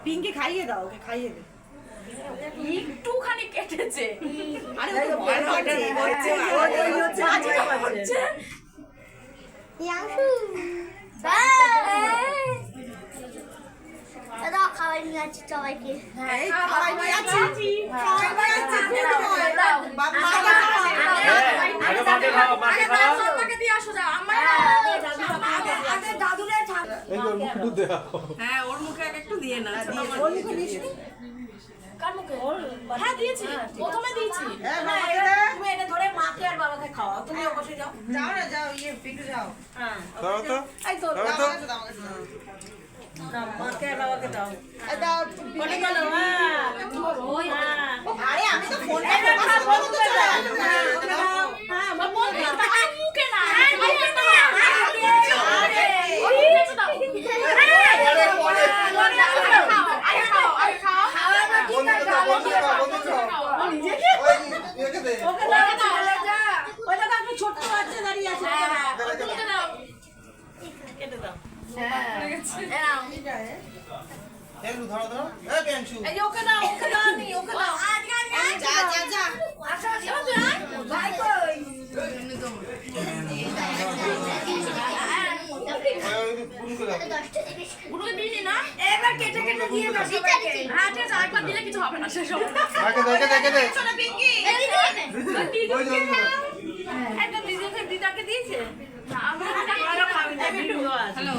পিঙ্কি খাইয়ে দাও, ওকে খাইয়ে দে। একটুখানি কেটেছে। আরে ও ভয় পাচ্ছে। দাদা খাবার নিয়ে আসছি সবাইকে। খাবার নিয়ে আসছি। হ্যাঁ ওর মুখে একটু দিয়ে না। কার মুখে? হ্যাঁ দিয়েছি, প্রথমে দিয়েছি। তুমি এনে ধরে মাকে আর বাবাকে খাওয়াও, তুমি বসে যাও। যাও না, যাও, পিকু যাও। হ্যাঁ দাও তো এই তো দাও তো না, মাকে আর বাবাকে দাও। দাও, বলে গেল আরে আমি তো ফোনে হ্যাঁ মুখে না, ছোট্ট বাচ্চা দাঁড়িয়ে আছে। কেটে দাও। ওকে দাও, ওকে দাও, ওকে দাও। যা যা যা। গুলোকে দিইনি না, এবার কেটে কেটে দিয়ে দাও সবাইকে। হ্যাঁ ঠিক আছে, আরেকবার দিলে কিছু হবে না, শেষ হবে। শোনো পিঙ্কি, একটা দিদিকে দিদাকে দিয়েছে। আমরা খাবি না, হ্যালো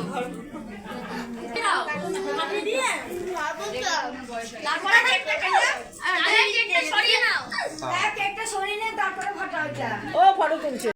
আপনি দিয়ে তারপরে কেকটা সরিয়ে নাও। ও ফটো তুলছে।